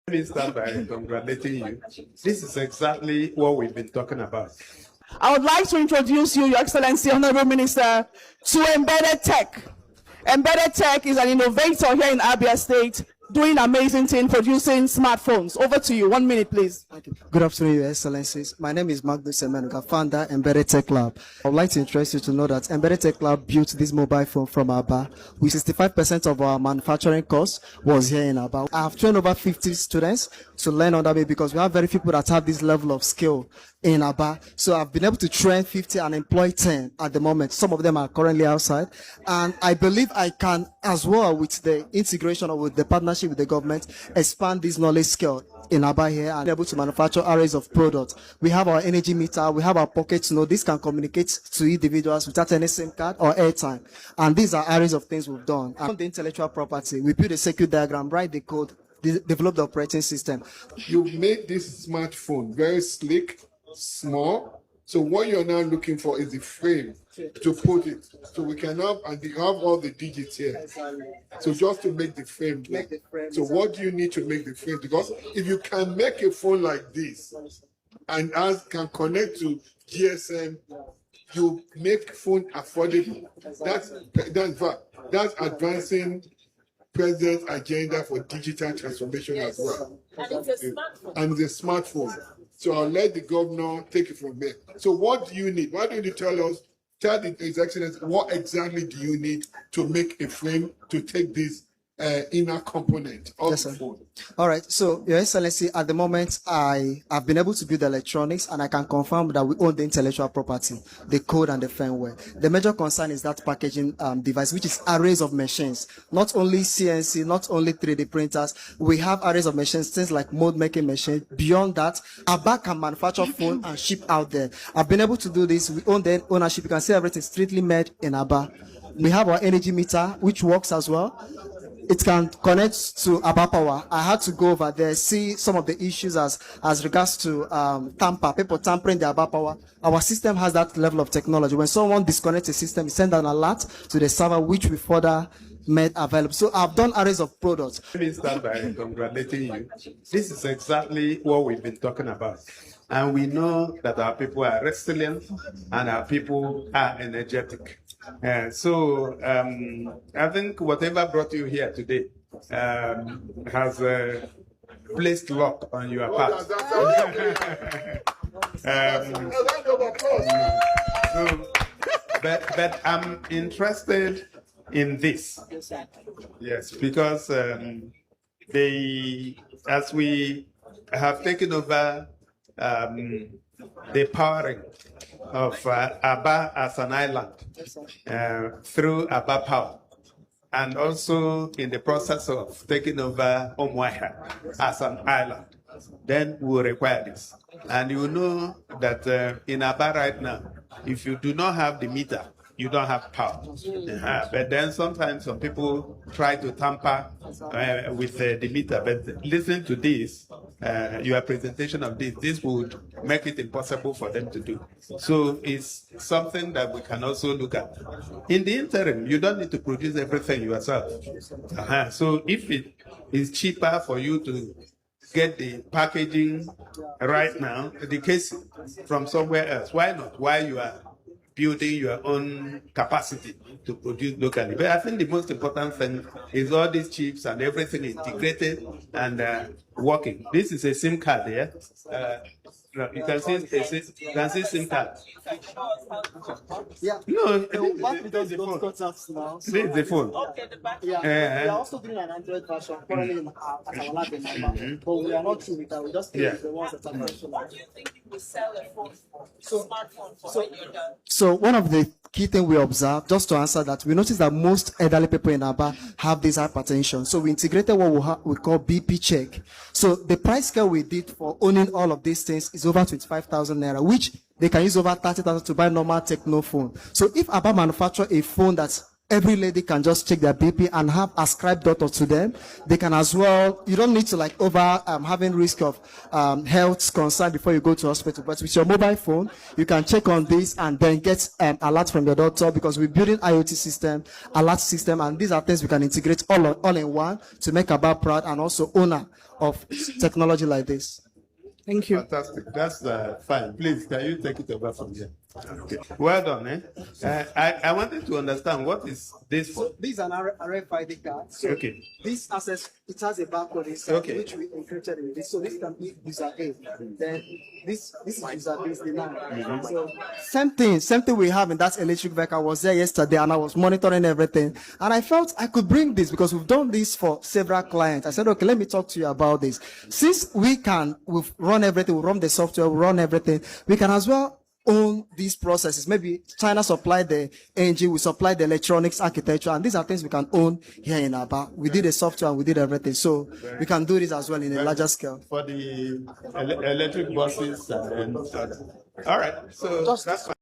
Let me start by congratulating you. This is exactly what we've been talking about. I would like to introduce you, Your Excellency, Honorable Minister, to Embedded Tech. Embedded Tech is an innovator here in Abia State, doing amazing things, producing smartphones. Over to you. 1 minute, please. Thank you. Good afternoon, Your Excellencies. My name is Mgbeke, founder, Embedded Tech Lab. I would like to interest you to know that Embedded Tech Lab built this mobile phone from Aba, with 65% of our manufacturing cost was here in Aba. I have trained over 50 students to learn under me because we have very few people that have this level of skill in Aba. So I've been able to train 50 and employ 10 at the moment. Some of them are currently outside. And I believe I can, as well, with the integration or with the partnership with the government, expand this knowledge skill in Aba here and be able to manufacture arrays of products. We have our energy meter, we have our pocket node. This can communicate to individuals without any SIM card or airtime. And these are arrays of things we've done. And on the intellectual property, we build a circuit diagram, write the code, develop the operating system. You made this smartphone very slick, small. So what you're now looking for is the frame to put it. So we can have, and you have all the digits here. So just to make the frame. So what do you need to make the frame? Because if you can make a phone like this and can connect to GSM, you make phone affordable. That's advancing President's agenda for digital transformation as well. And it's a smartphone. And it's a smartphone. So I'll let the governor take it from there. So what do you need? Why don't you tell His Excellency, what exactly do you need to make a frame to take this inner component of the phone? All right. So, Your Excellency, at the moment, I have been able to build electronics, and I can confirm that we own the intellectual property, the code and the firmware. The major concern is that packaging device, which is arrays of machines, not only CNC, not only 3D printers. We have arrays of machines, things like mold making machines. Beyond that, Aba can manufacture phone and ship out there. I've been able to do this. We own the ownership. You can see everything strictly made in Aba. We have our energy meter, which works as well. It can connect to Aba Power. I had to go over there, see some of the issues as regards to people tampering the Aba Power. Our system has that level of technology. When someone disconnects the system, we send an alert to the server, which we further made available. So I've done arrays of products. Let me start by congratulating you. This is exactly what we've been talking about. And we know that our people are resilient and our people are energetic. So I think whatever brought you here today has placed luck on your part. But I'm interested in this. Yes, because as we have taken over the powering of Aba as an island through Aba Power, and also in the process of taking over Umuahia as an island, then we will require this. And you know that in Aba right now, if you do not have the meter, you don't have power. But then sometimes some people try to tamper with the meter. But listen to this, your presentation of this would make it impossible for them to do. So it's something that we can also look at. In the interim, you don't need to produce everything yourself. So if it is cheaper for you to get the packaging right now, the case from somewhere else, why not? Why you are building your own capacity to produce locally. But I think the most important thing is all these chips and everything integrated and working. This is a SIM card here. You can see SIM card. Yeah. No, this is the phone. This is the phone. Okay, the back. Yeah, we are also doing an Android version currently at our lab in Aba, but we are not through with that. We just the ones that are functional. What do you think you will sell a phone for? Smartphone for when you're done? So one of the key things we observe, just to answer that, we noticed that most elderly people in Aba have this hypertension. So we integrated what we call BP check. So the price scale we did for owning all of these things is over 25,000 naira, which they can use over 30,000 to buy normal techno phone. So if Aba manufacture a phone that's every lady can just check their BP and have ascribed doctor to them. They can as well, you don't need to like having risk of health concern before you go to hospital. But with your mobile phone, you can check on this and then get alert from your doctor, because we're building IoT system, alert system, and these are things we can integrate all in one to make Aba proud and also owner of technology like this. Thank you. Fantastic. That's fine. Please, can you take it over from here? Okay. Well done. I wanted to understand, what is this for? So this is an RFID card. So Okay. this access, it has a barcode inside, Okay. which we encrypted in this. So this can be user A. Then this is user B, is the line. So same thing we have in that electric vehicle. I was there yesterday and I was monitoring everything. And I felt I could bring this because we've done this for several clients. I said, okay, let me talk to you about this. Since we've run everything, we run the software, we run everything, we can as well own these processes. Maybe China supplied the engine, we supply the electronics architecture, and these are things we can own here in Aba. We did the software and we did everything, so we can do this as well in a larger scale. For the electric buses and all right, so that's fine.